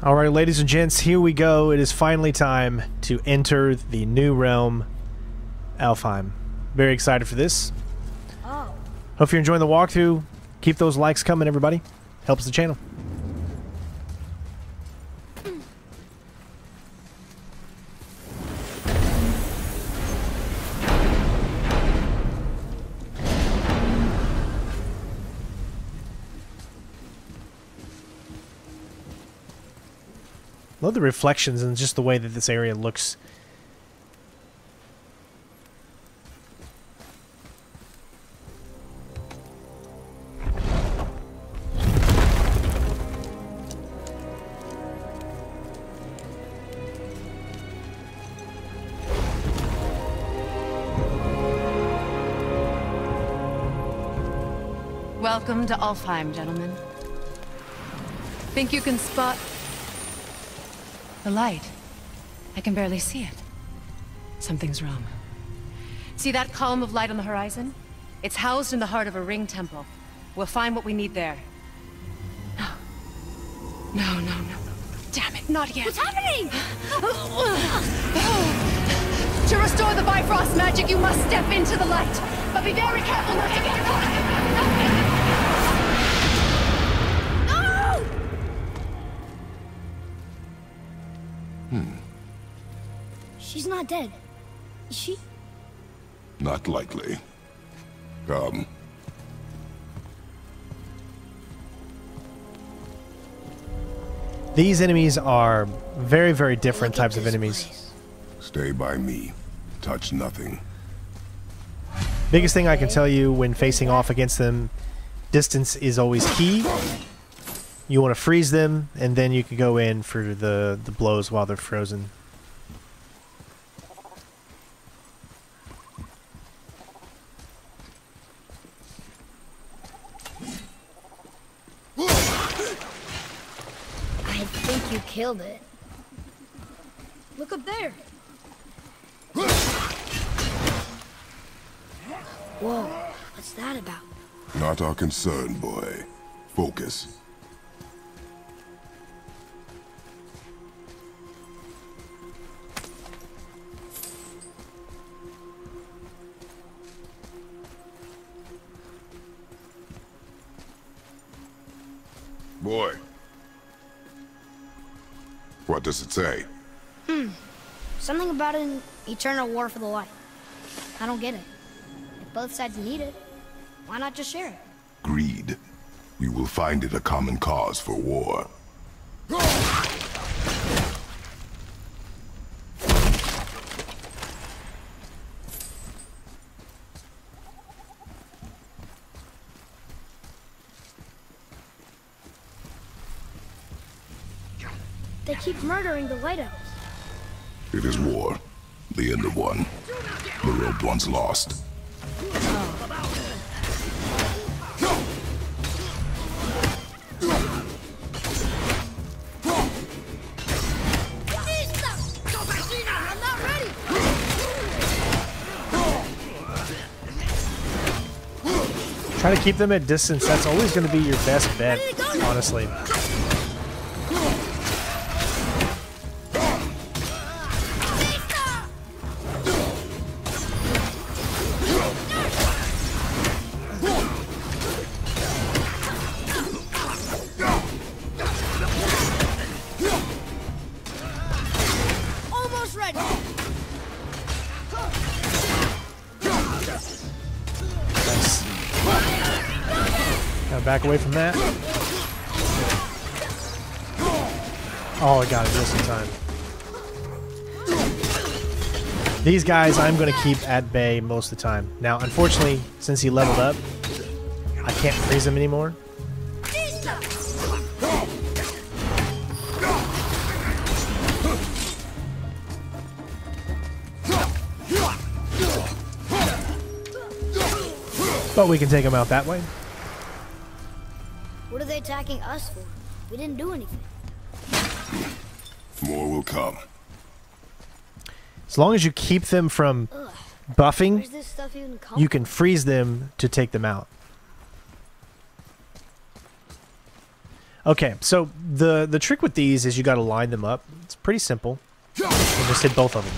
Alright, ladies and gents, here we go. It is finally time to enter the new realm, Alfheim. Very excited for this. Oh. Hope you're enjoying the walkthrough. Keep those likes coming, everybody. Helps the channel. Love the reflections and just the way that this area looks. Welcome to Alfheim, gentlemen. Think you can spot the light? I can barely see it. Something's wrong. See that column of light on the horizon? It's housed in the heart of a ring temple. We'll find what we need there. No. No, no, no. Damn it, not yet. What's happening? To restore the Bifrost magic, you must step into the light. But be very careful not to get caught. She's not dead. Is she? Not likely. Come. These enemies are very, very different types of enemies. Place. Stay by me. Touch nothing. Biggest thing I can tell you when facing off against them, distance is always key. You want to freeze them, and then you can go in for the blows while they're frozen. I think you killed it. Look up there. Whoa, what's that about? Not our concern, boy. Focus. Boy. What does it say? Something about an eternal war for the light. I don't get it. If both sides need it, why not just share it? Greed. You will find it a common cause for war. They keep murdering the Light Elves. It is war. The end of one. The robed one's lost. I'm not ready! Try to keep them at distance. That's always going to be your best bet, honestly. Almost ready! Nice. Gotta back away from that. Oh, I got it just in time. These guys I'm going to keep at bay most of the time. Now, unfortunately, since he leveled up, I can't freeze him anymore. But we can take him out that way. What are they attacking us for? We didn't do anything. More will come. As long as you keep them from buffing, Where's this stuff even come you can freeze them to take them out. Okay, so the trick with these is you got to line them up. It's pretty simple. And just hit both of them.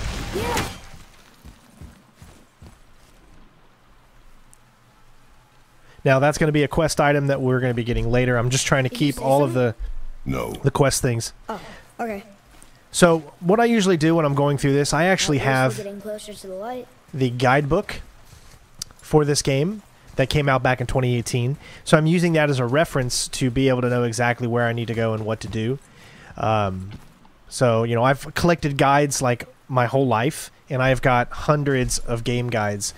Now that's going to be a quest item that we're going to be getting later. I'm just trying to keep all of the quest things. Oh, okay. So what I usually do when I'm going through this, I actually We're have getting closer to the light. the guidebook for this game that came out back in 2018. So I'm using that as a reference to be able to know exactly where I need to go and what to do. So, you know, I've collected guides like my whole life, and I've got hundreds of game guides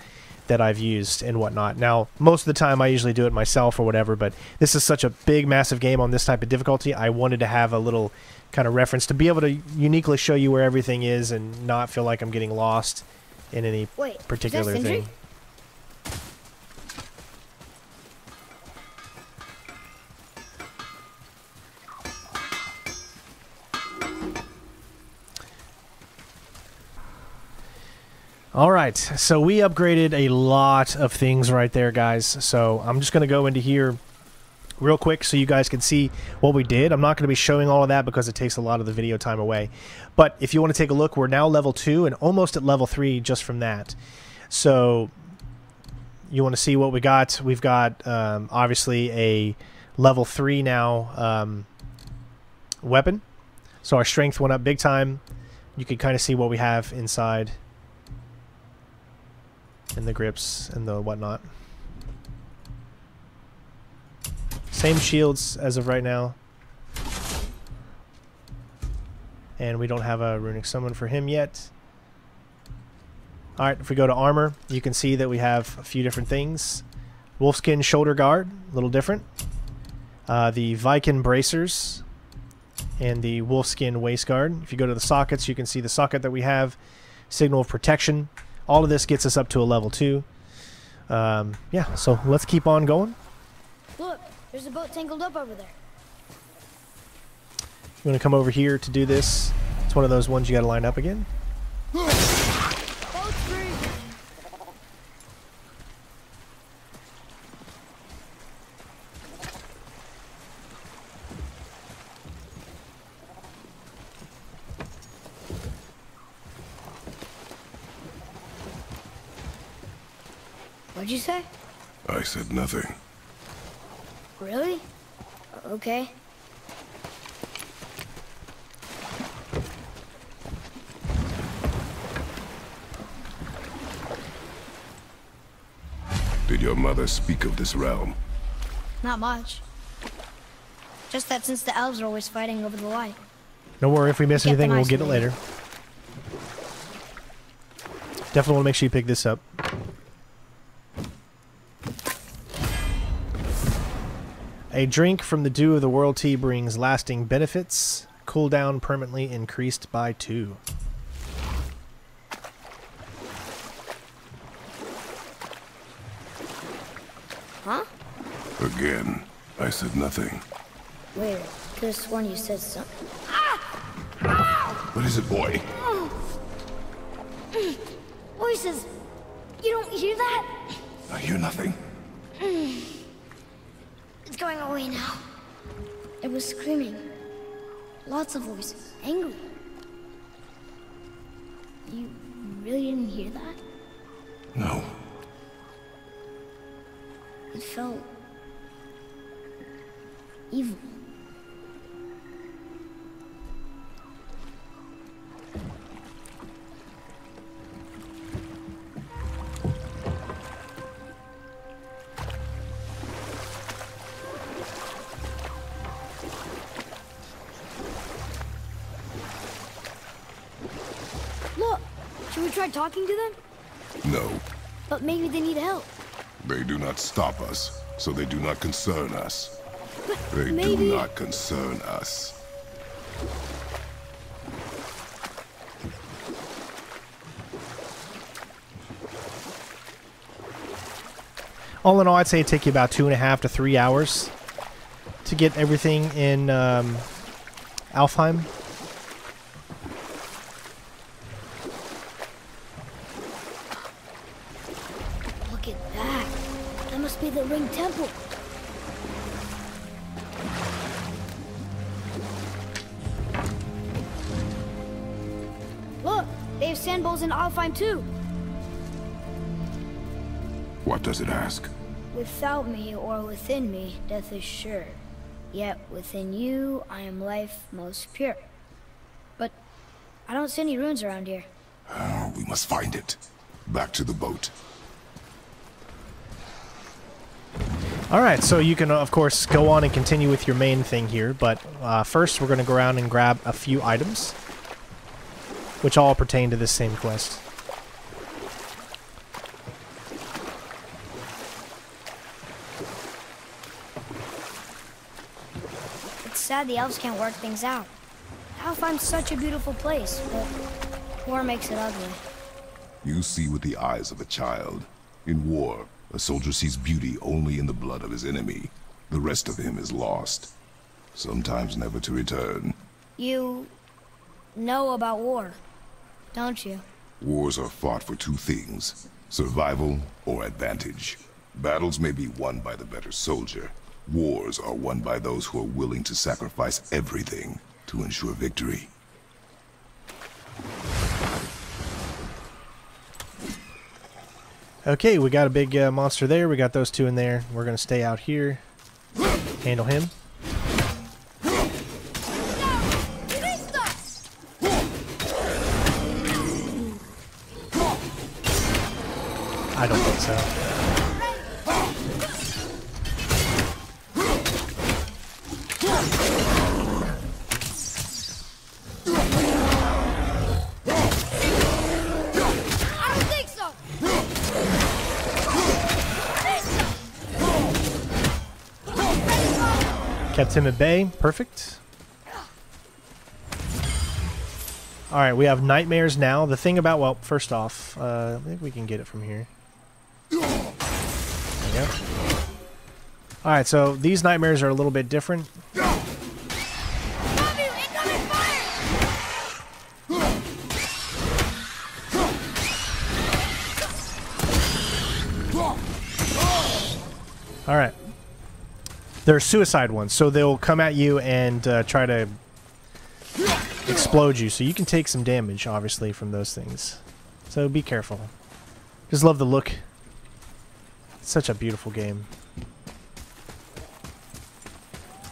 that I've used and whatnot. Now, most of the time I usually do it myself or whatever, but this is such a big, massive game on this type of difficulty, I wanted to have a little kind of reference to be able to uniquely show you where everything is and not feel like I'm getting lost in any particular thing. Alright, so we upgraded a lot of things right there, guys. So I'm just going to go into here real quick so you guys can see what we did. I'm not going to be showing all of that because it takes a lot of the video time away. But if you want to take a look, we're now level 2 and almost at level 3 just from that. So you want to see what we got. We've got obviously a level 3 now weapon. So our strength went up big time. You can kind of see what we have inside. And the grips and the whatnot. Same shields as of right now. And we don't have a runic summon for him yet. Alright, if we go to armor, you can see that we have a few different things. Wolfskin shoulder guard, a little different. The Viking bracers and the wolfskin waist guard. If you go to the sockets, you can see the socket that we have. Signal of protection. All of this gets us up to a level 2. Yeah, so let's keep on going. Look, there's a boat tangled up over there. You want to come over here to do this? It's one of those ones you got to line up again. Boat's free. What'd you say? I said nothing. Really? Okay. Did your mother speak of this realm? Not much. Just that since the elves are always fighting over the light. Don't worry, if we miss Get anything, them we'll get it isolated. later. Definitely want to make sure you pick this up. A drink from the dew of the world tea brings lasting benefits. Cooldown permanently increased by 2. Huh? Again, I said nothing. Wait, could have sworn you said something. What is it, boy? Voices! You don't hear that? I hear nothing. It's going away now. It was screaming. Lots of voices. Angry. You really didn't hear that? No. It felt... evil. Look! Should we try talking to them? No. But maybe they need help. They do not stop us, so they do not concern us. But They maybe... do not concern us. All in all, I'd say it'd take you about 2.5 to 3 hours to get everything in Alfheim. Look at that. That must be the Ring Temple. gave sandballs in Alfheim too. What does it ask? Without me or within me, death is sure. Yet within you, I am life most pure. But I don't see any runes around here. We must find it. Back to the boat. Alright, so you can, of course, go on and continue with your main thing here, but first we're going to go around and grab a few items, which all pertain to this same quest. It's sad the elves can't work things out. Alfheim's such a beautiful place, but war makes it ugly. You see with the eyes of a child. In war, a soldier sees beauty only in the blood of his enemy. The rest of him is lost, sometimes never to return. You know about war, don't you? Wars are fought for two things, survival or advantage. Battles may be won by the better soldier. Wars are won by those who are willing to sacrifice everything to ensure victory. Okay, we got a big monster there. We got those two in there. We're going to stay out here. Handle him. I don't think so. Kept him at bay. Perfect. Alright, we have nightmares now. The thing about, well, first off, I think we can get it from here. There we go. Alright, so these nightmares are a little bit different. Alright. They're suicide ones, so they'll come at you and try to explode you. So you can take some damage, obviously, from those things. So be careful. Just love the look. It's such a beautiful game.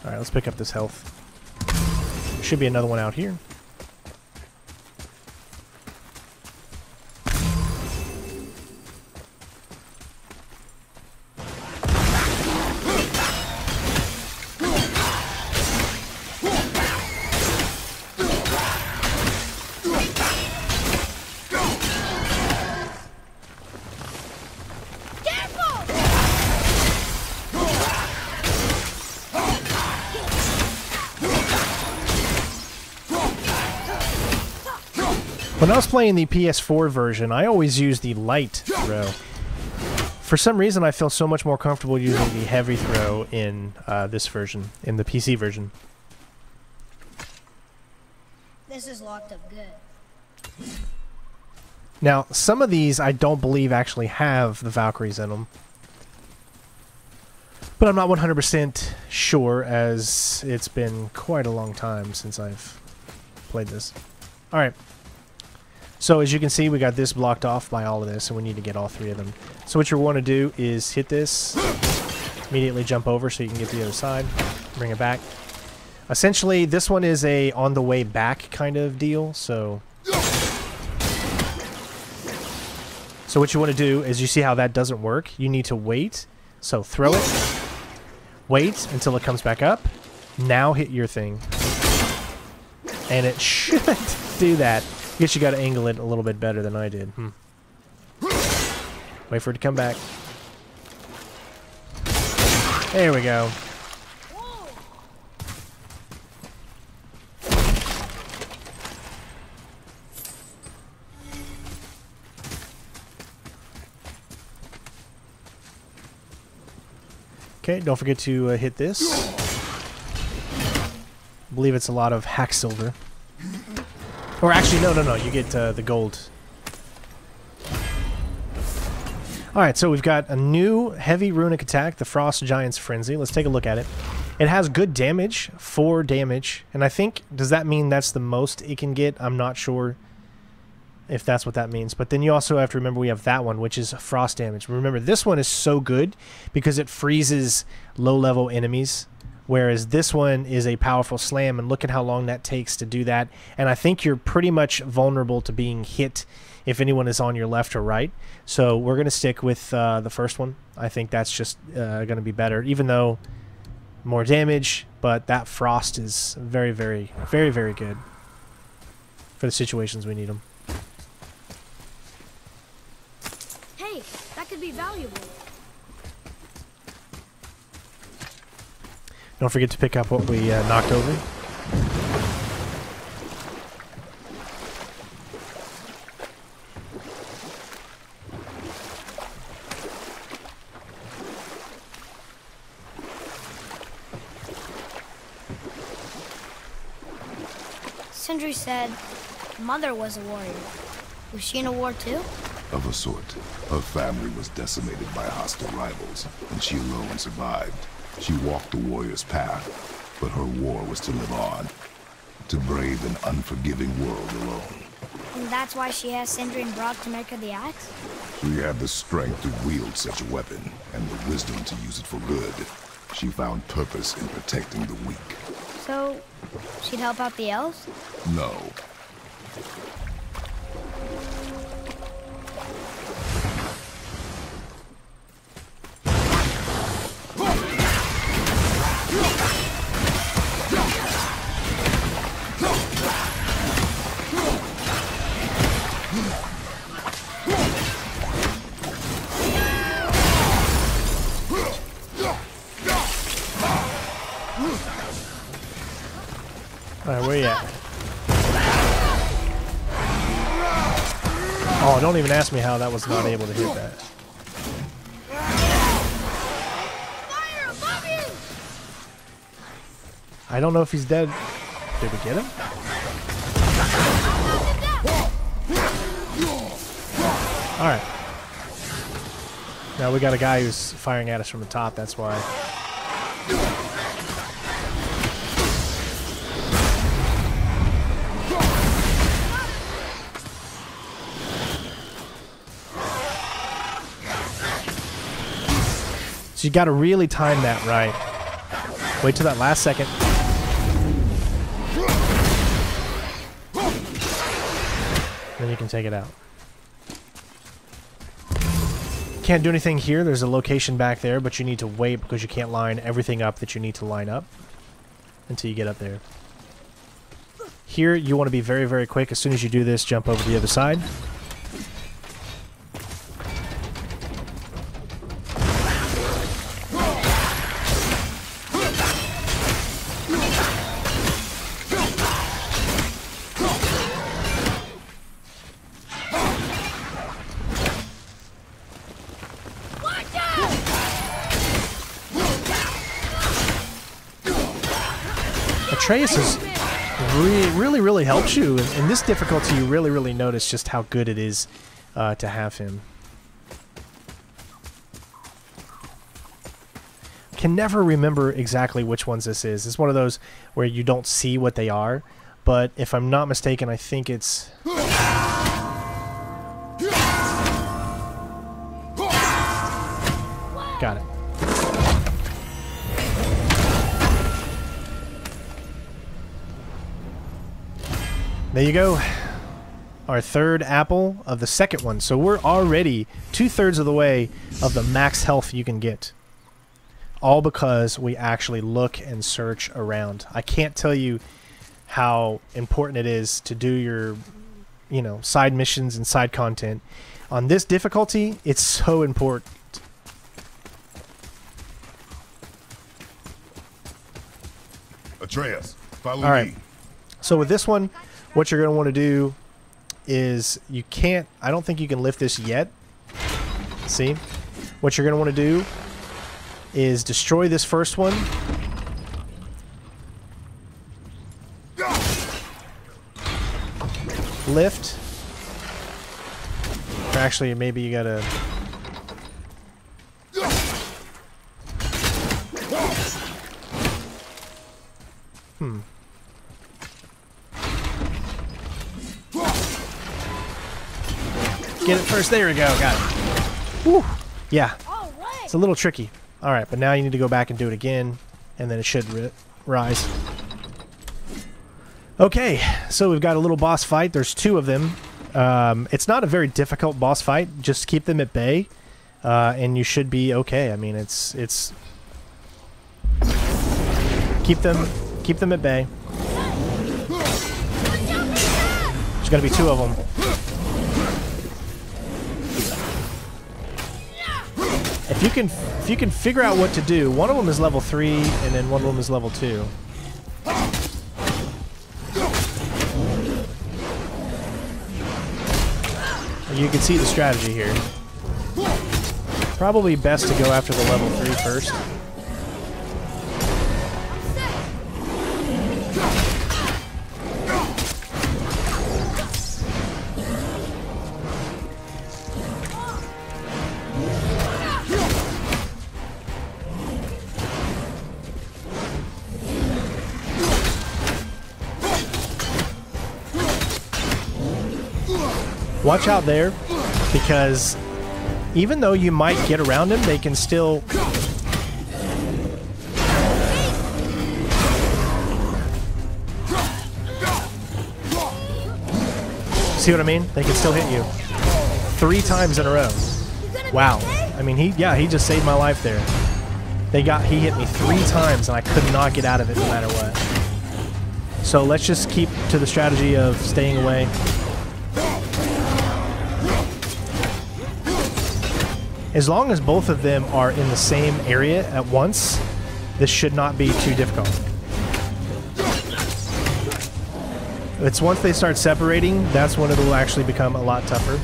Alright, let's pick up this health. There should be another one out here. When I was playing the PS4 version, I always used the light throw. For some reason, I feel so much more comfortable using the heavy throw in this version, in the PC version. This is locked up good. Now, some of these I don't believe actually have the Valkyries in them. But I'm not 100% sure, as it's been quite a long time since I've played this. Alright. So as you can see, we got this blocked off by all of this, and we need to get all three of them. So what you want to do is hit this, immediately jump over so you can get to the other side, bring it back. Essentially, this one is a on the way back kind of deal, so what you want to do is, you see how that doesn't work? You need to wait. So throw it, wait until it comes back up, now hit your thing. And it should do that. I guess you got to angle it a little bit better than I did. Wait for it to come back. There we go. Okay, don't forget to hit this. I believe it's a lot of hack silver. Or actually, no, you get the gold. Alright, so we've got a new heavy runic attack, the Frost Giant's Frenzy. Let's take a look at it. It has good damage, 4 damage, and I think, does that mean that's the most it can get? I'm not sure. if that's what that means. But then you also have to remember we have that one, which is frost damage. Remember, this one is so good because it freezes low-level enemies, whereas this one is a powerful slam, and look at how long that takes to do that. And I think you're pretty much vulnerable to being hit if anyone is on your left or right. So we're going to stick with the first one. I think that's just going to be better, even though more damage, but that frost is very, very, very, very good for the situations we need them. Hey, that could be valuable. Don't forget to pick up what we knocked over. Sindri said Mother was a warrior. Was she in a war too? Of a sort. Her family was decimated by hostile rivals, and she alone survived. She walked the warrior's path, but her war was to live on, to brave an unforgiving world alone. And that's why she asked Sindri and Brock to make her the axe? She had the strength to wield such a weapon, and the wisdom to use it for good. She found purpose in protecting the weak. So, she'd help out the elves? No. Alright, where you at? Oh, don't even ask me how that was not able to hit that. Fire above you! I don't know if he's dead. Did we get him? Alright. Now we got a guy who's firing at us from the top, that's why. So you got to really time that right. Wait till that last second. Then you can take it out. Can't do anything here. There's a location back there, but you need to wait because you can't line everything up that you need to line up until you get up there. Here, you want to be very, very quick. As soon as you do this, jump over to the other side. Atreus is really helps you. In this difficulty, you really notice just how good it is to have him. Can never remember exactly which ones this is. It's one of those where you don't see what they are, but if I'm not mistaken, I think it's... Got it. There you go. Our third apple of the second one. So we're already 2/3 of the way of the max health you can get. All because we actually look and search around. I can't tell you how important it is to do your, you know, side missions and side content. On this difficulty, it's so important. Atreus, follow All right. me. So with this one, what you're going to want to do is you can't... I don't think you can lift this yet. See? What you're going to want to do is destroy this first one. Lift. Or actually, maybe you got to... Get it first. There we go. Got it. Whew. Yeah. It's a little tricky. Alright, but now you need to go back and do it again, and then it should rise. Okay, so we've got a little boss fight. There's 2 of them. It's not a very difficult boss fight. Just keep them at bay, and you should be okay. I mean, it's keep them at bay. There's gonna be 2 of them. If you can figure out what to do, one of them is level 3, and then one of them is level 2. You can see the strategy here. Probably best to go after the level 3 first. Watch out there, because even though you might get around them, they can still... See what I mean? They can still hit you 3 times in a row. Wow. I mean, he just saved my life there. He hit me 3 times, and I could not get out of it no matter what. So let's just keep to the strategy of staying away. As long as both of them are in the same area at once, this should not be too difficult. It's once they start separating, that's when it'll actually become a lot tougher.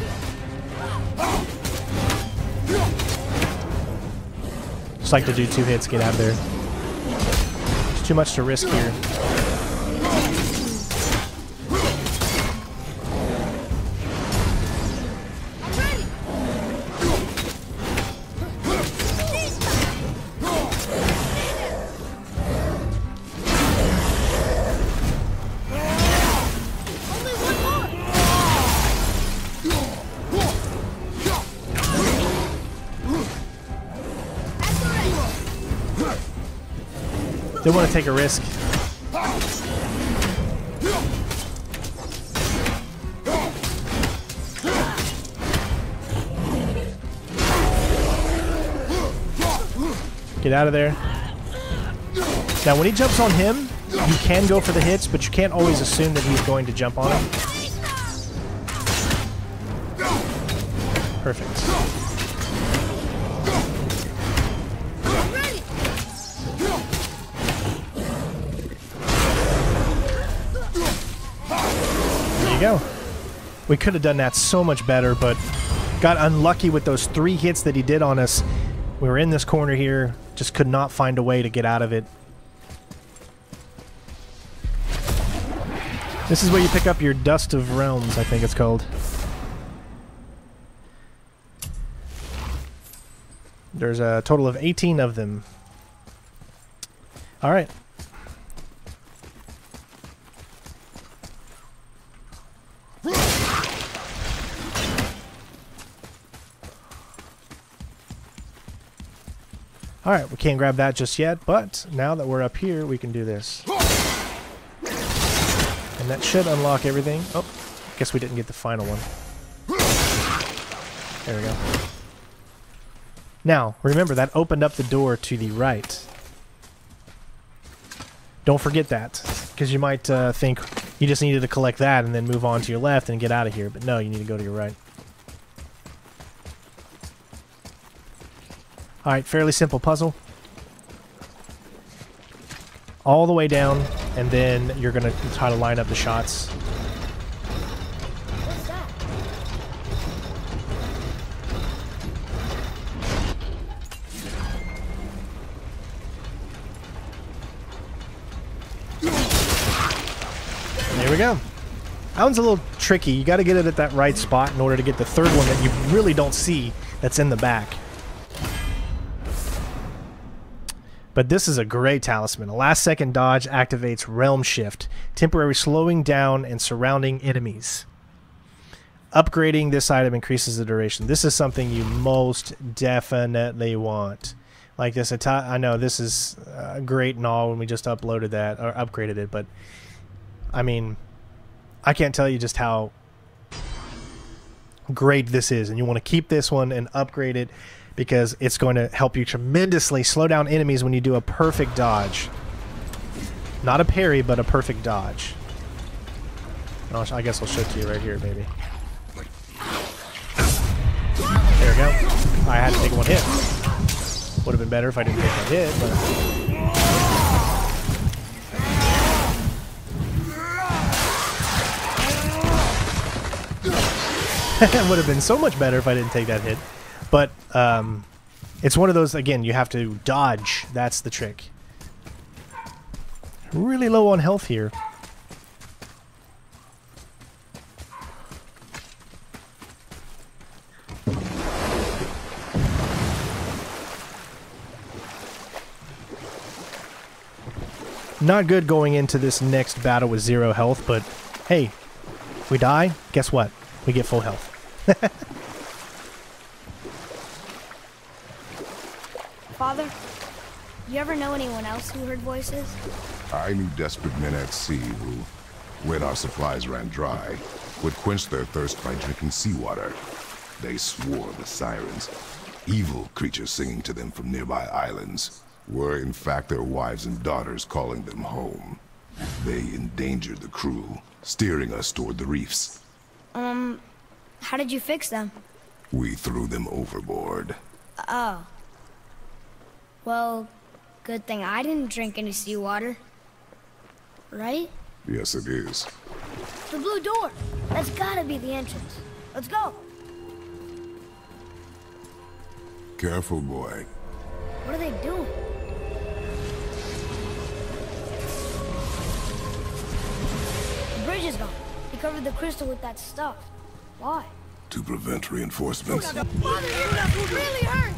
Just like to do 2 hits, get out of there. It's too much to risk here. They want to take a risk. Get out of there. Now, when he jumps on him, you can go for the hits, but you can't always assume that he's going to jump on him. Perfect. Go. We could have done that so much better, but got unlucky with those 3 hits that he did on us. We were in this corner here, just could not find a way to get out of it. This is where you pick up your Dust of Realms, I think it's called. There's a total of 18 of them. Alright. Alright, we can't grab that just yet, but now that we're up here, we can do this. And that should unlock everything. Oh, guess we didn't get the final one. There we go. Now, remember, that opened up the door to the right. Don't forget that, because you might think you just needed to collect that and then move on to your left and get out of here, but no, you need to go to your right. Alright, fairly simple puzzle. All the way down, and then you're going to try to line up the shots. What's that? There we go. That one's a little tricky. You got to get it at that right spot in order to get the third one that you really don't see that's in the back. But this is a great talisman. A last-second dodge activates Realm Shift, temporary slowing down and surrounding enemies. Upgrading this item increases the duration. This is something you most definitely want. Like this, I know this is great and all when we just uploaded that or upgraded it, but I mean, I can't tell you just how great this is, and you want to keep this one and upgrade it because it's going to help you tremendously slow down enemies when you do a perfect dodge. Not a parry, but a perfect dodge. I guess I'll show it to you right here, maybe. There we go. I had to take one hit. Would have been better if I didn't take that hit, but... It would have been so much better if I didn't take that hit. But it's one of those, again, you have to dodge. That's the trick. Really low on health here. Not good going into this next battle with 0 health, but hey, if we die, guess what? We get full health. Father, you ever know anyone else who heard voices? I knew desperate men at sea who, when our supplies ran dry, would quench their thirst by drinking seawater. They swore the sirens, evil creatures singing to them from nearby islands, were in fact their wives and daughters calling them home. They endangered the crew, steering us toward the reefs. How did you fix them? We threw them overboard. Oh. Well, good thing I didn't drink any seawater. Right? Yes, it is. The blue door! That's gotta be the entrance. Let's go! Careful, boy. What are they doing? The bridge is gone. He covered the crystal with that stuff. Why? To prevent reinforcements. Father, you really hurt!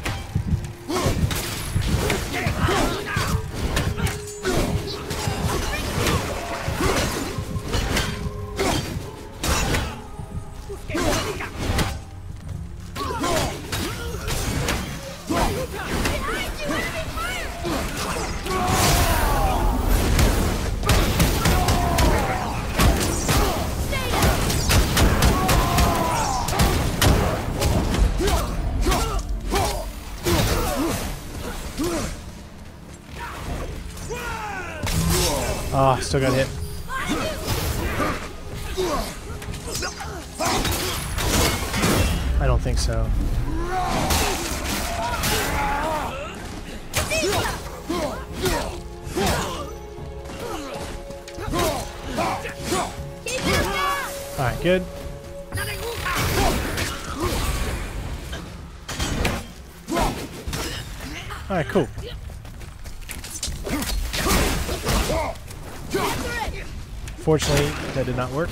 Oh, still got hit. I don't think so. Alright, good. Alright, cool. Fortunately, that did not work.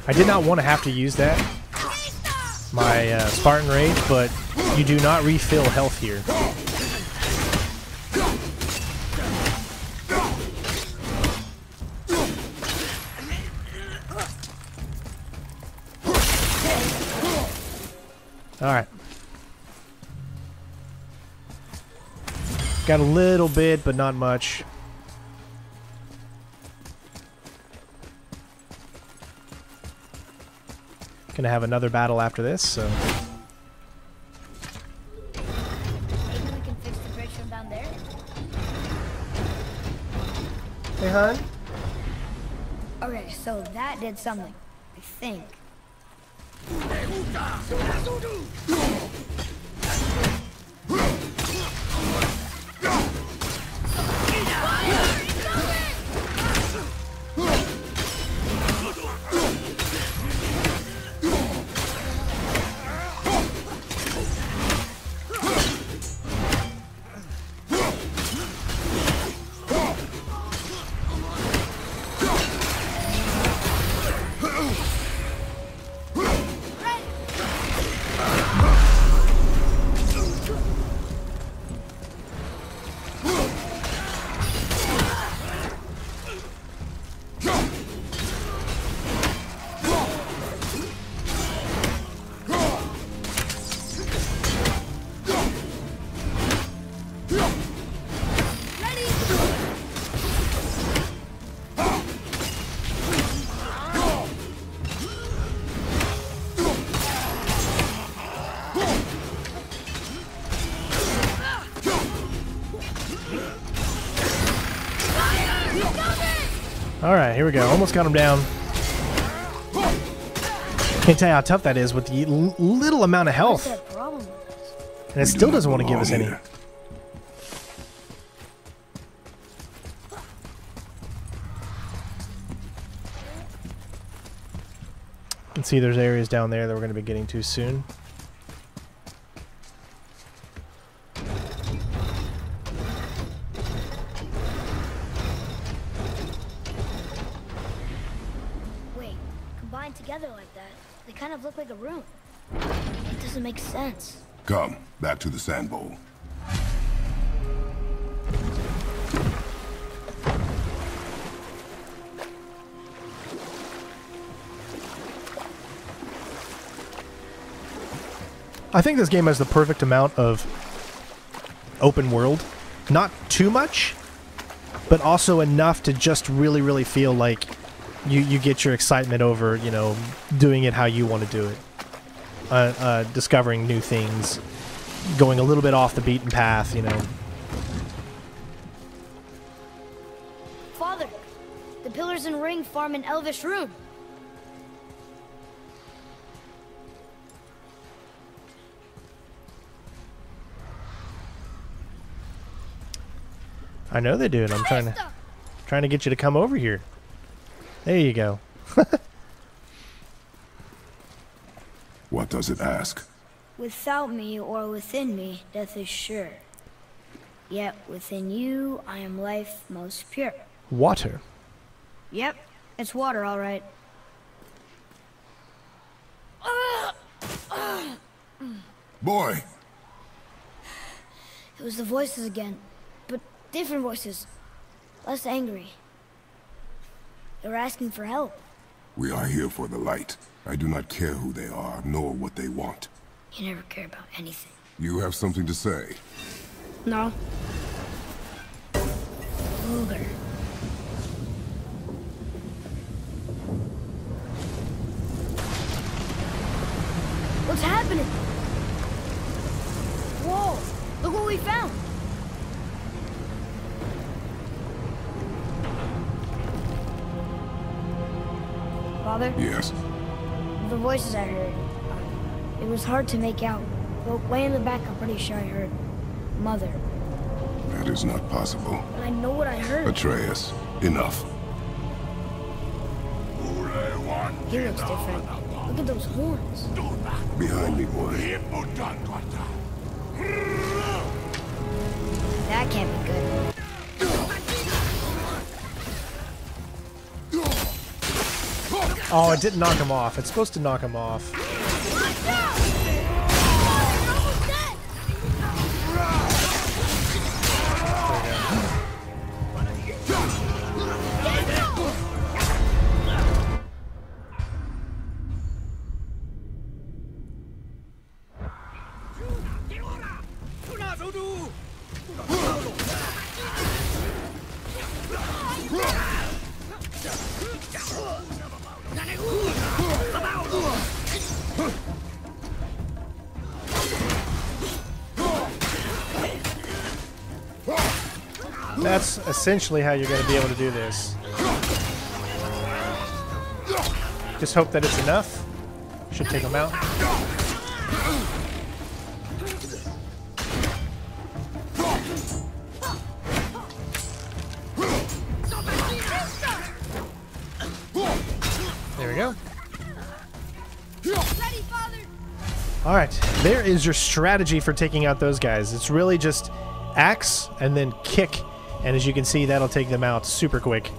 I did not want to have to use that, my Spartan Rage, but you do not refill health here. Alright. Got a little bit, but not much. Gonna have another battle after this, so. Maybe we can fix the bridge from down there? Hey, hon? Okay, so that did something, I think. Alright, here we go. Almost got him down. Can't tell you how tough that is with the little amount of health. What's that problem with this? And it still doesn't want to give us any. And see, there's areas down there that we're going to be getting to soon. Wait, combined together like that, they kind of look like a room. It doesn't make sense. Come, back to the sand bowl. I think this game has the perfect amount of open world. Not too much, but also enough to just really, really feel like you get your excitement over, you know, doing it how you want to do it. Discovering new things, going a little bit off the beaten path, you know. Father, the pillars and ring form an elvish rune. I know they do it. I'm trying to get you to come over here. There you go. What does it ask? Without me or within me, death is sure. Yet within you, I am life most pure. Water. Yep, it's water, all right. Boy! It was the voices again, but different voices. Less angry. They were asking for help. We are here for the light. I do not care who they are, nor what they want. You never care about anything. You have something to say? No. Ogre. What's happening? Whoa! Look what we found! Father? Yes. The voices I heard. It was hard to make out. But way in the back, I'm pretty sure I heard Mother. That is not possible. But I know what I heard. Atreus, enough. He looks different. Look at those horns. Behind me, boy. That can't be good. Oh, it didn't knock him off. It's supposed to knock him off. That's essentially how you're going to be able to do this. Just hope that it's enough. Should take them out. There we go. Alright, there is your strategy for taking out those guys. It's really just axe and then kick. And as you can see, that'll take them out super quick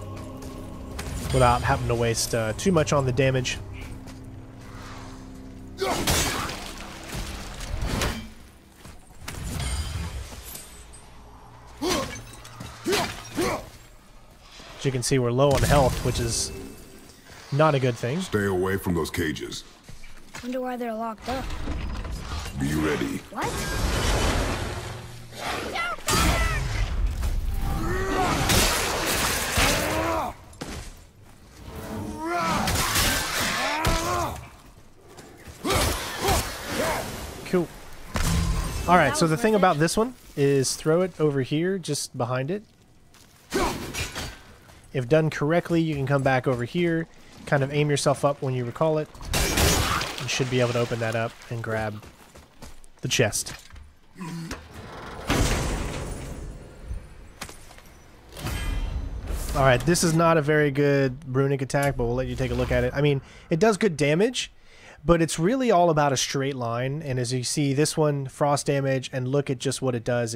without having to waste too much on the damage. As you can see, we're low on health, which is not a good thing. Stay away from those cages. Wonder why they're locked up. Be ready. What? Cool. Alright, so the thing about this one is throw it over here, just behind it. If done correctly, you can come back over here, kind of aim yourself up when you recall it. You should be able to open that up and grab the chest. Alright, this is not a very good runic attack, but we'll let you take a look at it. I mean, it does good damage, but it's really all about a straight line. And as you see, this one, frost damage, and look at just what it does.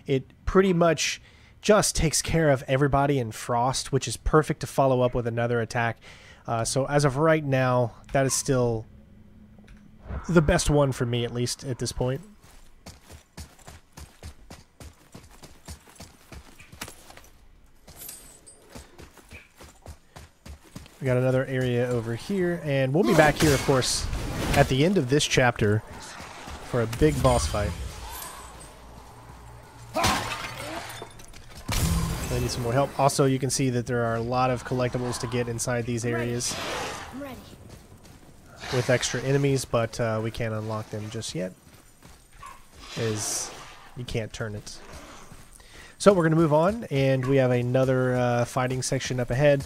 It pretty much just takes care of everybody in frost, which is perfect to follow up with another attack. So as of right now, that is still the best one for me, at least at this point. We got another area over here, and we'll be back here, of course, at the end of this chapter for a big boss fight. I need some more help. Also, you can see that there are a lot of collectibles to get inside these areas with extra enemies, but we can't unlock them just yet, as you can't turn it. So we're going to move on, and we have another fighting section up ahead.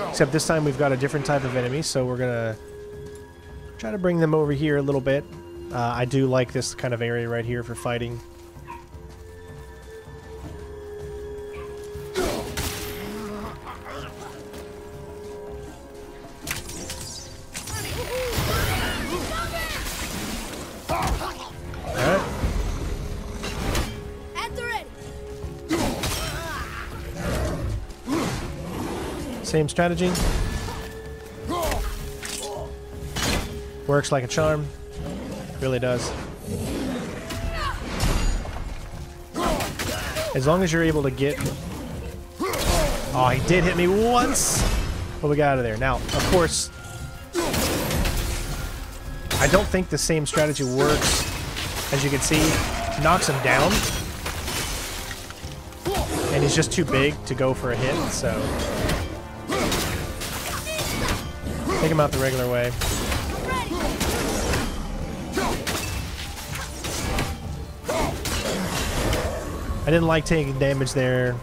Except this time we've got a different type of enemy, so we're gonna try to bring them over here a little bit. I do like this kind of area right here for fighting. Alright. Same strategy. Works like a charm. Really does. As long as you're able to get... Oh, he did hit me once! But we got out of there. Now, of course, I don't think the same strategy works. As you can see, knocks him down. And he's just too big to go for a hit, so... Take him out the regular way. I didn't like taking damage there.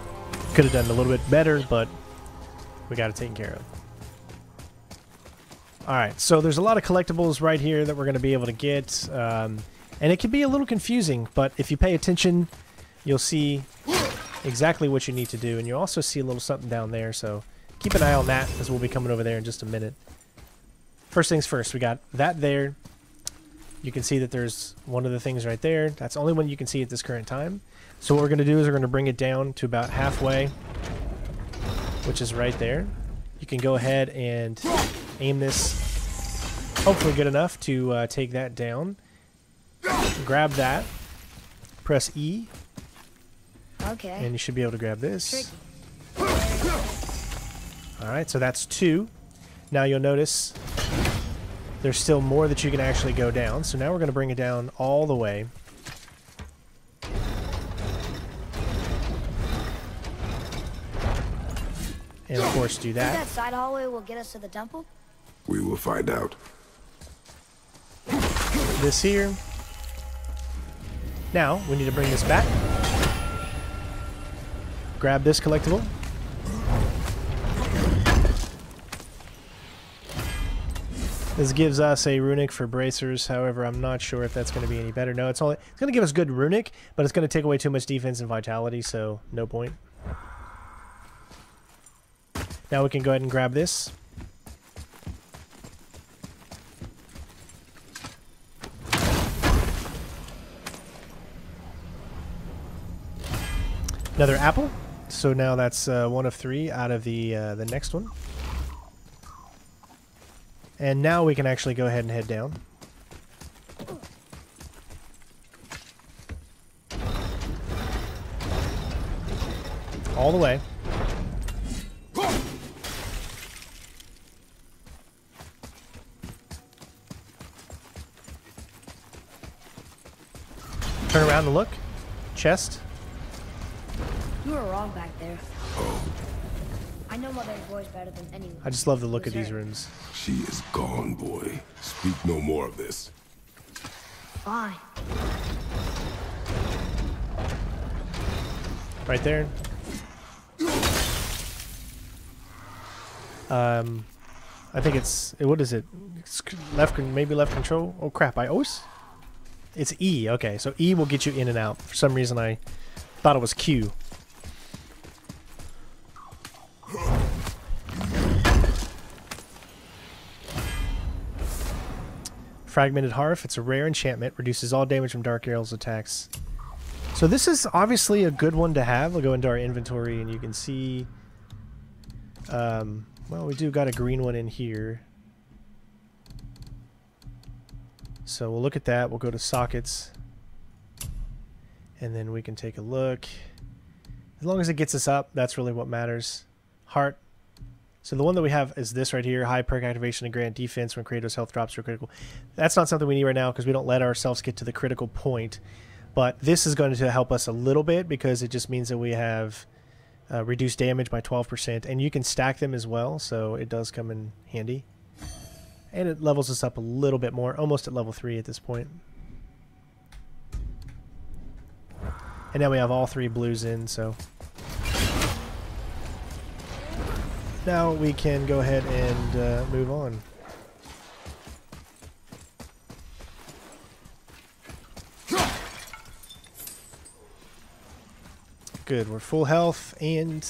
Could have done a little bit better, but we got it taken care of. Alright, so there's a lot of collectibles right here that we're going to be able to get. And it can be a little confusing, but if you pay attention, you'll see exactly what you need to do. And you'll also see a little something down there, so keep an eye on that, as we'll be coming over there in just a minute. First things first, we got that there. You can see that there's one of the things right there. That's the only one you can see at this current time. So what we're going to do is we're going to bring it down to about halfway, which is right there. You can go ahead and aim this, hopefully good enough to take that down. Grab that, press E, Okay. and you should be able to grab this. Alright, so that's 2. Now you'll notice there's still more that you can actually go down. So now we're going to bring it down all the way. And of course do that. Think that side hallway will get us to the temple? We will find out. This here. Now, we need to bring this back. Grab this collectible. This gives us a runic for bracers. However, I'm not sure if that's going to be any better. No, it's going to give us good runic, but it's going to take away too much defense and vitality, so no point. Now we can go ahead and grab this. Another apple. So now that's 1 of 3 out of the next one. And now we can actually go ahead and head down. All the way. Turn around and look. Chest. You were wrong back there. I know Mother's voice better than anyone. I just love the look of these rooms. She is gone, boy. Speak no more of this. Fine. right there. I think it's, what is it? It's maybe left control. Oh crap! It's E. Okay, so E will get you in and out. For some reason, I thought it was Q. Fragmented Hearth. It's a rare enchantment. Reduces all damage from Dark Arrow's attacks. So this is obviously a good one to have. We'll go into our inventory and you can see... well, we do got a green one in here. So we'll look at that. We'll go to sockets. And then we can take a look. As long as it gets us up, that's really what matters. Heart. So the one that we have is this right here. High perk activation and grant defense when Kratos' health drops to a critical. That's not something we need right now because we don't let ourselves get to the critical point. But this is going to help us a little bit because it just means that we have reduced damage by 12%. And you can stack them as well, so it does come in handy. And it levels us up a little bit more, almost at level 3 at this point. And now we have all 3 blues in, so... Now we can go ahead and move on. Good, we're full health and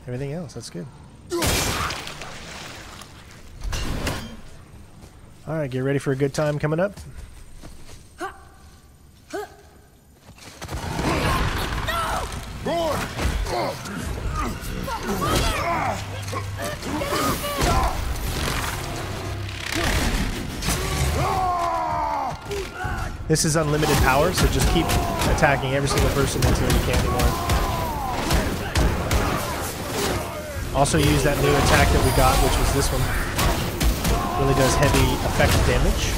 everything else. That's good. Alright, get ready for a good time coming up. This is unlimited power, so just keep attacking every single person until you can't anymore. Also use that new attack that we got, which was this one. Really does heavy effective damage.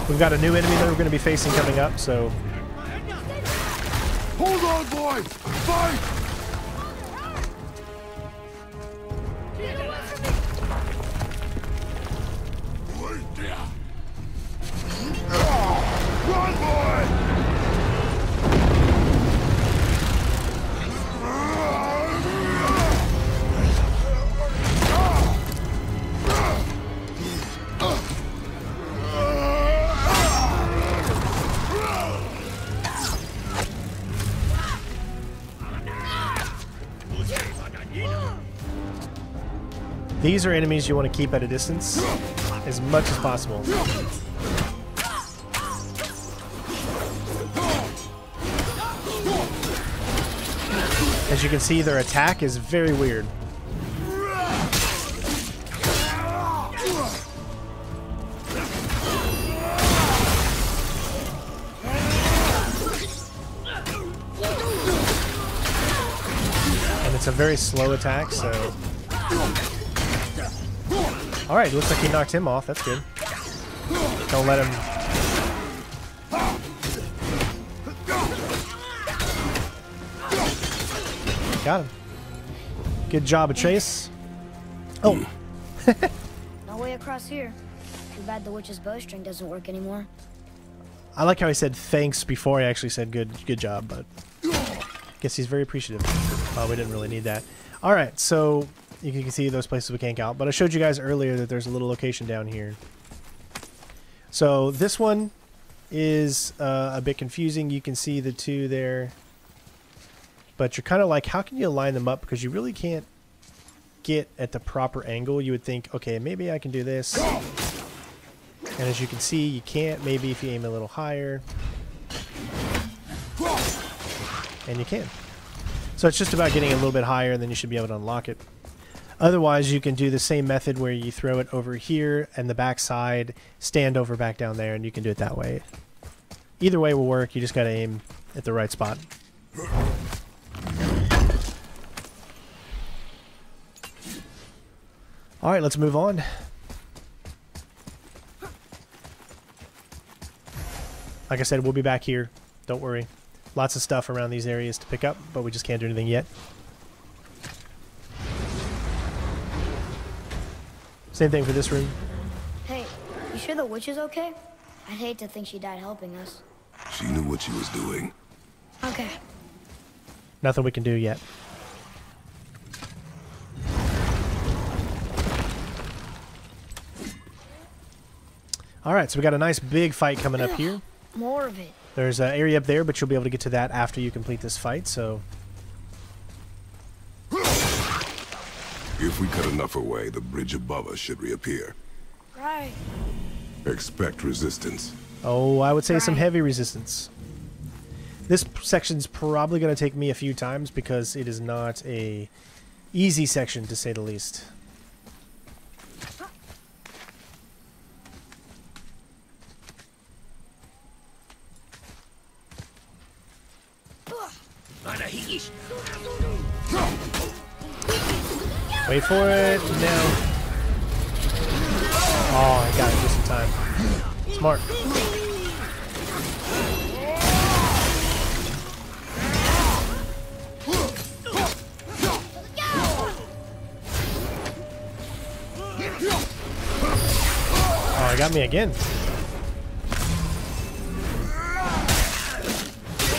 We've got a new enemy that we're going to be facing coming up, so... Hold on, boys! Fight! Run, boy! These are enemies you want to keep at a distance as much as possible. As you can see, their attack is very weird. And it's a very slow attack, so... Alright, looks like he knocked him off. That's good. Don't let him... Got him. Good job, Chase. Oh. No way across here. Too bad the witch's bowstring doesn't work anymore. I like how he said thanks before he actually said good job, but... Guess he's very appreciative. Oh, we didn't really need that. Alright, so... You can see those places we can't count, but I showed you guys earlier that there's a little location down here. So this one is a bit confusing. You can see the two there, but you're kind of like, how can you line them up? Because you really can't get at the proper angle. You would think, okay, maybe I can do this. And as you can see, you can't. Maybe if you aim a little higher. And you can. So it's just about getting a little bit higher, and then you should be able to unlock it. Otherwise, you can do the same method where you throw it over here and the back side, stand over back down there, and you can do it that way. Either way will work. You just got to aim at the right spot. All right, let's move on. Like I said, we'll be back here. Don't worry. Lots of stuff around these areas to pick up, but we just can't do anything yet. Same thing for this room. Hey, you sure the witch is okay? I'd hate to think she died helping us. She knew what she was doing. Okay. Nothing we can do yet. Alright, so we got a nice big fight coming up here. More of it. There's an area up there, but you'll be able to get to that after you complete this fight, so... If we cut enough away, the bridge above us should reappear. Right. Expect resistance. Oh, I would say some Right. heavy resistance. This section's probably going to take me a few times because it is not a easy section, to say the least. Wait for it. Now. Oh, I got it just in time. Smart. Oh, it got me again.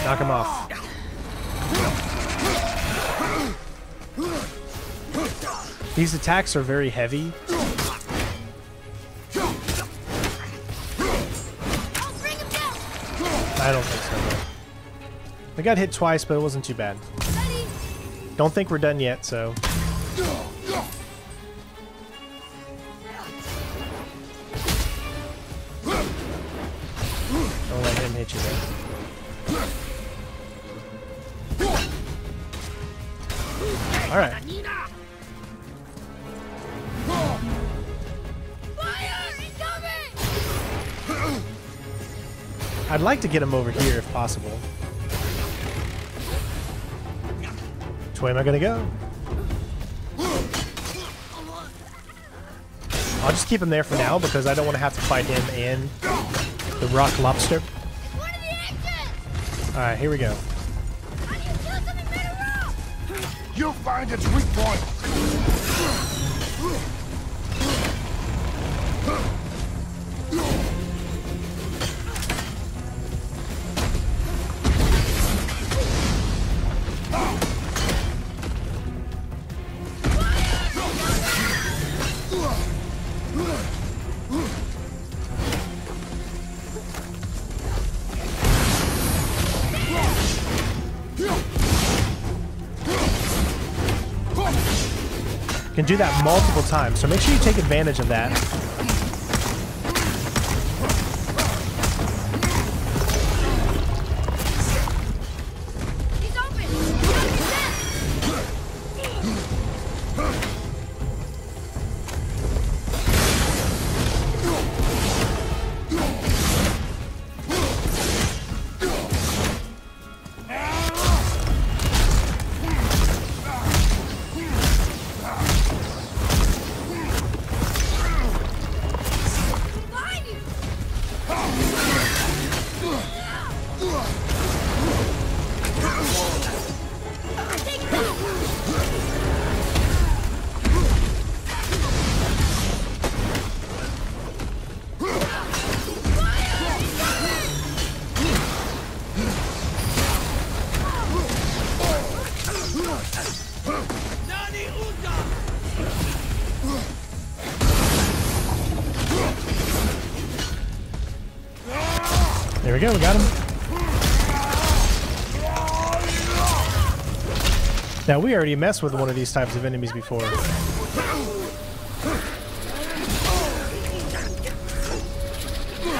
Knock him off. These attacks are very heavy. I don't think so, though. I got hit twice, but it wasn't too bad. Don't think we're done yet, so... Don't let him hit you there. Alright. I'd like to get him over here if possible. Which way am I gonna go? I'll just keep him there for now because I don't want to have to fight him and the rock lobster. Alright, here we go. You'll find its weak point. Can do that multiple times, so make sure you take advantage of that. There we go, we got him. Now, we already messed with one of these types of enemies before.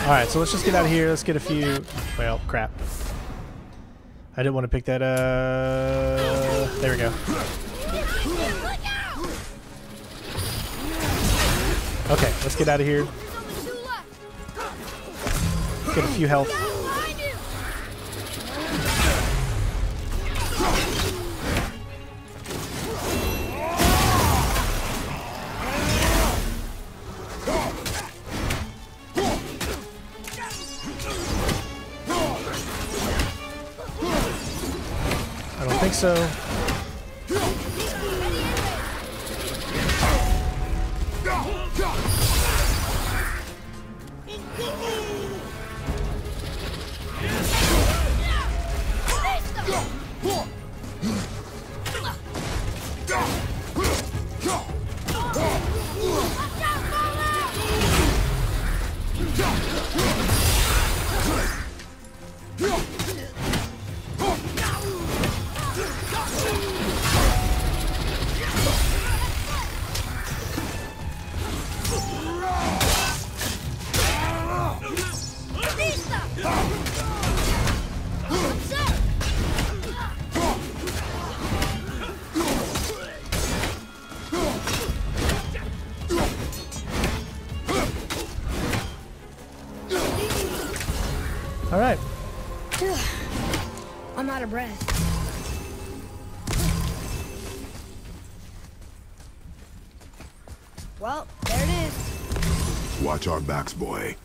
Alright, so let's just get out of here. Let's get a few... Well, crap. I didn't want to pick that up. There we go. Okay, let's get out of here. Get a few health. think so. All right. I'm out of breath. Well, there it is. Watch our backs, boy.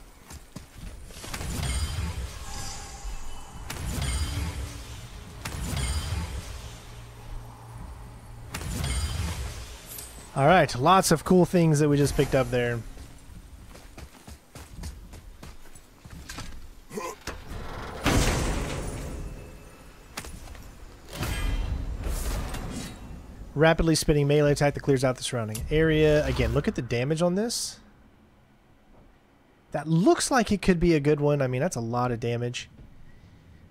All right, lots of cool things that we just picked up there. Rapidly spinning melee attack that clears out the surrounding area. Again, look at the damage on this. That looks like it could be a good one. I mean, that's a lot of damage.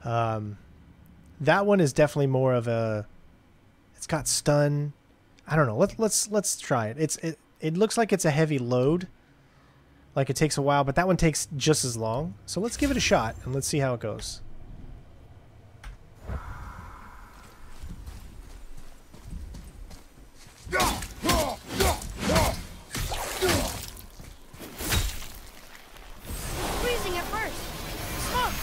That one is definitely more of a... It's got stun. I don't know. Let's try it. It looks like it's a heavy load. Like it takes a while, but that one takes just as long. So let's give it a shot and let's see how it goes. Freezing at first. Smoke.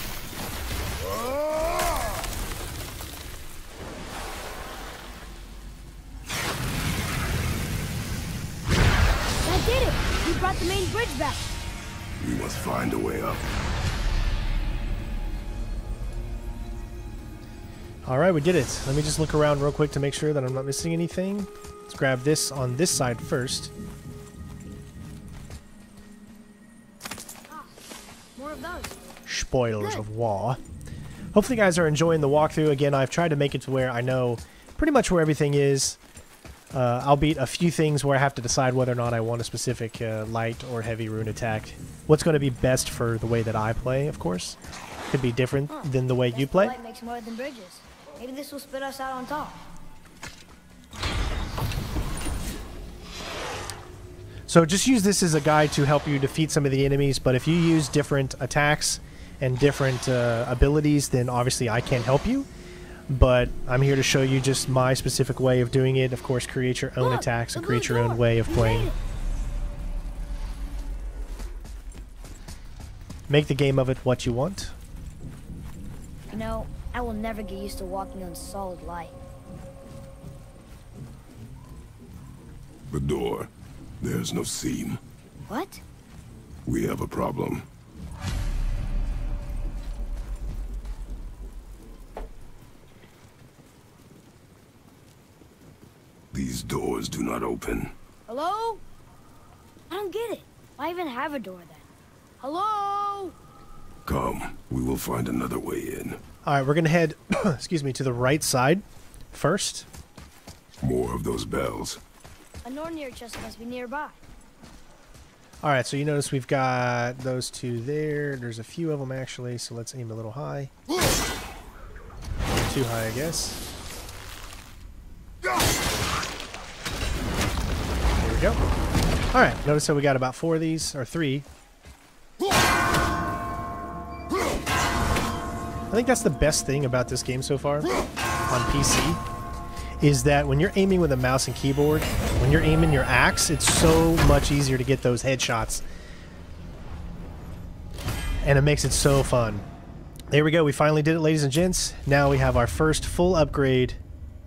I did it. We brought the main bridge back. We must find a way up. All right, we did it. Let me just look around real quick to make sure that I'm not missing anything. Let's grab this on this side first. More of those. Spoilers of war. Hopefully you guys are enjoying the walkthrough. Again, I've tried to make it to where I know pretty much where everything is. Albeit a few things where I have to decide whether or not I want a specific light or heavy rune attack. What's going to be best for the way that I play, of course. Could be different than the way you play. Light makes more than bridges. Maybe this will spit us out on top. So just use this as a guide to help you defeat some of the enemies, but if you use different attacks and different abilities, then obviously I can't help you. But I'm here to show you just my specific way of doing it. Of course, create your own attacks and create your own way of playing. Make the game of it what you want. You know, I will never get used to walking on solid light. The door. There's no seam. What? We have a problem. These doors do not open. Hello? I don't get it. Why even have a door then? Hello? Come, we will find another way in. All right, we're going to head, excuse me, to the right side first. More of those bells. A Nornir chest must be nearby. All right, so you notice we've got those two there. There's a few of them, actually, so let's aim a little high. Too high, I guess. There we go. All right, notice how we got about 4 of these, or 3. I think that's the best thing about this game so far on PC, is that when you're aiming with a mouse and keyboard, when you're aiming your axe, it's so much easier to get those headshots. And it makes it so fun. There we go, we finally did it, ladies and gents. Now we have our first full upgrade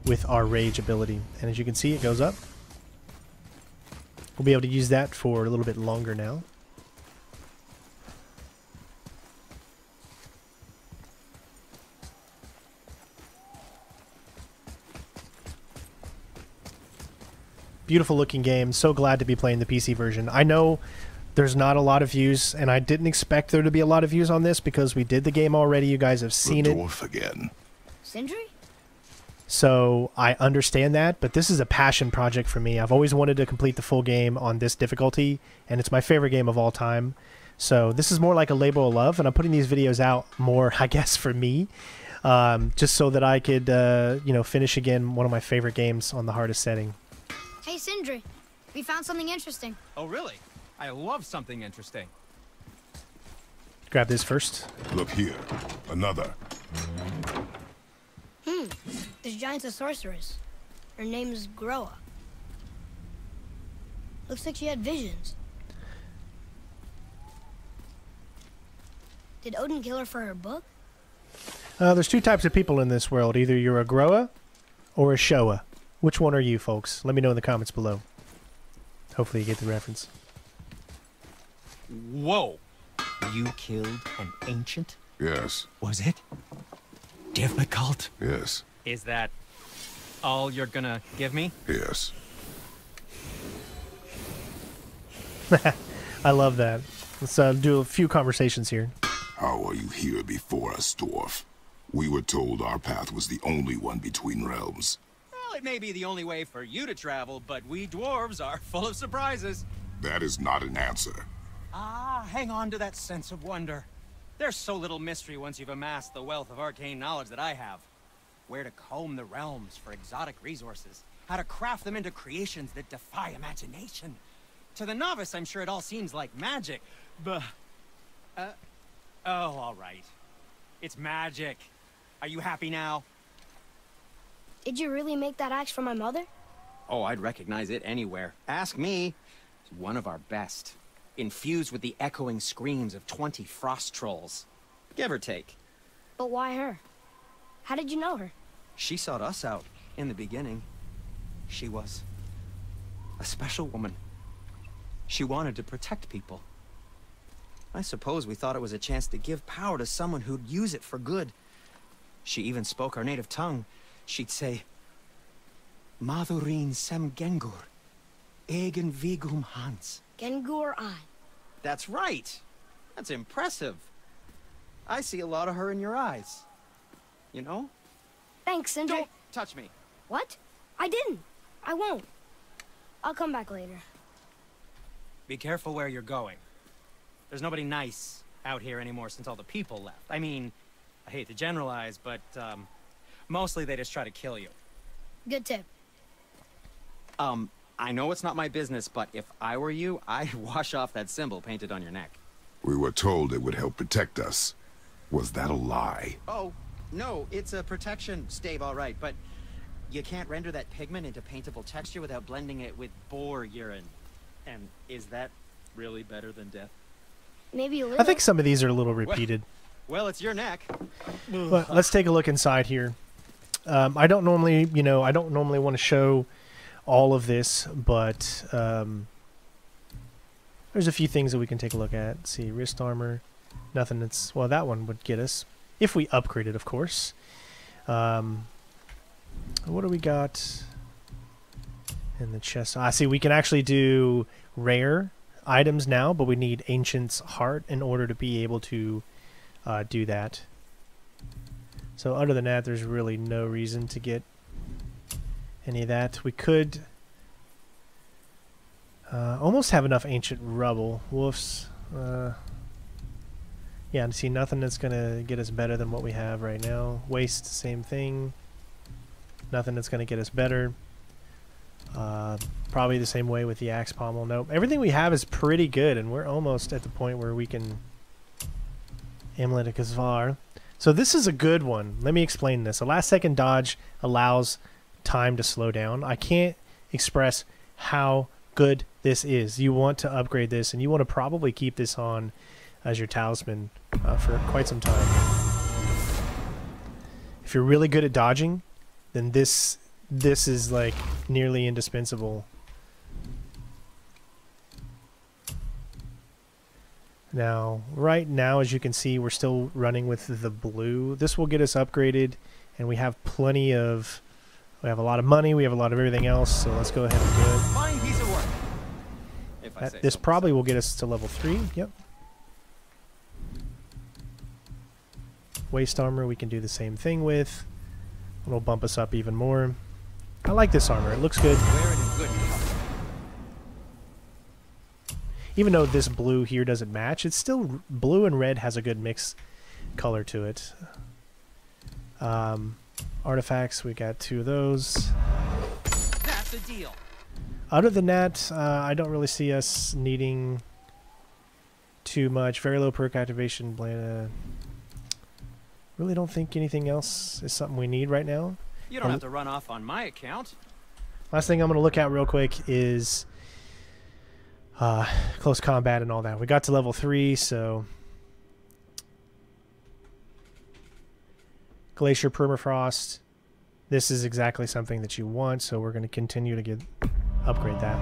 with our rage ability. And as you can see, it goes up. We'll be able to use that for a little bit longer now. Beautiful looking game. So glad to be playing the PC version. I know there's not a lot of views, and I didn't expect there to be a lot of views on this because we did the game already. You guys have seen it. Dwarf again. Sindri? So I understand that, but this is a passion project for me. I've always wanted to complete the full game on this difficulty, and it's my favorite game of all time. So this is more like a labor of love, and I'm putting these videos out more, I guess, for me, just so that I could, you know, finish again one of my favorite games on the hardest setting. Hey, Sindri. We found something interesting. Oh, really? I love something interesting. Grab this first. Look here. Another. This giant's a sorceress. Her name's Groa. Looks like she had visions. Did Odin kill her for her book? There's two types of people in this world. Either you're a Groa or a Showa. Which one are you, folks? Let me know in the comments below. Hopefully you get the reference. Whoa! You killed an ancient? Yes. Was it difficult? Yes. Is that all you're gonna give me? Yes. I love that. Let's do a few conversations here. How are you here before us, dwarf? We were told our path was the only one between realms. Well, it may be the only way for you to travel, but we dwarves are full of surprises. That is not an answer. Ah, hang on to that sense of wonder. There's so little mystery once you've amassed the wealth of arcane knowledge that I have. Where to comb the realms for exotic resources, how to craft them into creations that defy imagination. To the novice, I'm sure it all seems like magic, but... oh, all right. It's magic. Are you happy now? Did you really make that axe for my mother? Oh, I'd recognize it anywhere. Ask me. It's one of our best. Infused with the echoing screams of 20 frost trolls. Give or take. But why her? How did you know her? She sought us out in the beginning. She was a special woman. She wanted to protect people. I suppose we thought it was a chance to give power to someone who'd use it for good. She even spoke our native tongue. She'd say, Madurin sem gengur, egen vigum hans. Gengur I. That's right. That's impressive. I see a lot of her in your eyes. You know? Thanks, Sindri. Don't touch me. What? I didn't. I won't. I'll come back later. Be careful where you're going. There's nobody nice out here anymore since all the people left. I mean, I hate to generalize, but mostly they just try to kill you. Good tip. I know it's not my business, but if I were you, I'd wash off that symbol painted on your neck. We were told it would help protect us. Was that a lie? Oh, no, it's a protection stave, all right, but you can't render that pigment into paintable texture without blending it with boar urine. And is that really better than death? Maybe a little. I think some of these are a little repeated. Well, it's your neck. But let's take a look inside here. I don't normally, you know, I don't normally want to show all of this, but there's a few things that we can take a look at. Let's see, wrist armor, nothing that's, well, that one would get us, if we upgrade it, of course. What do we got in the chest? I see we can actually do rare items now, but we need Ancient's Heart in order to be able to do that. So other than that, there's really no reason to get any of that. We could almost have enough Ancient Rubble. Woofs. Yeah, and see, nothing that's going to get us better than what we have right now. Waste, same thing. Nothing that's going to get us better. Probably the same way with the axe pommel. Nope. Everything we have is pretty good, and we're almost at the point where we can Amulet of Kazvar. So this is a good one. Let me explain this. A last second dodge allows time to slow down. I can't express how good this is. You want to upgrade this, and you want to probably keep this on as your talisman for quite some time. If you're really good at dodging, then this is like nearly indispensable. Now, right now, as you can see, we're still running with the blue. This will get us upgraded, and we have plenty of We have a lot of money. We have a lot of everything else. So let's go ahead and do it. Fine piece of work. If I say This so probably myself. will get us to level 3. Yep. Waist armor we can do the same thing with. It'll bump us up even more. I like this armor. It looks good. Wear it in good color. Even though this blue here doesn't match, it's still blue and red has a good mix color to it. Artifacts, we got 2 of those. That's a deal. Other than that, I don't really see us needing too much. Very low perk activation. Really don't think anything else is something we need right now. You don't have to run off on my account. Last thing I'm going to look at real quick is close combat and all that. We got to level 3, so Glacier Permafrost. This is exactly something that you want, so we're going to continue to upgrade that.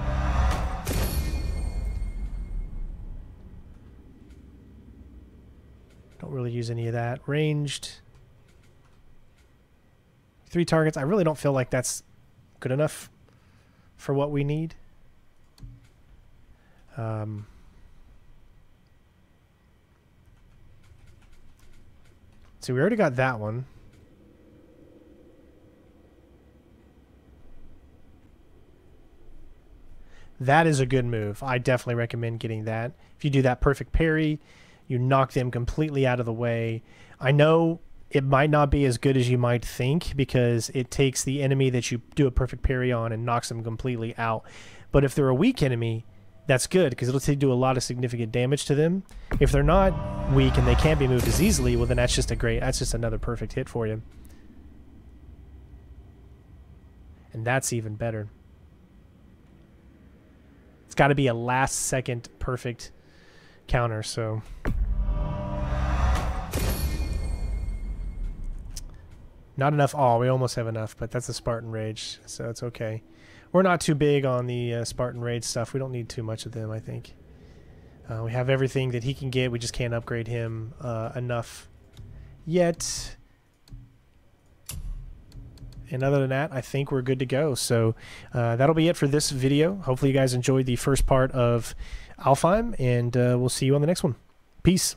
Don't really use any of that. Ranged. 3 targets. I really don't feel like that's good enough for what we need. So we already got that one. That is a good move. I definitely recommend getting that. If you do that perfect parry, you knock them completely out of the way. I know it might not be as good as you might think because it takes the enemy that you do a perfect parry on and knocks them completely out. But if they're a weak enemy, that's good because it'll do a lot of significant damage to them. If they're not weak and they can't be moved as easily, well then that's just another perfect hit for you. And that's even better. It's got to be a last second perfect counter, so not enough. Oh, we almost have enough, but that's a Spartan Rage, so it's okay. We're not too big on the Spartan Rage stuff. We don't need too much of them, I think. We have everything that he can get. We just can't upgrade him enough yet. And other than that, I think we're good to go. So that'll be it for this video. Hopefully you guys enjoyed the first part of Alfheim, and we'll see you on the next one. Peace.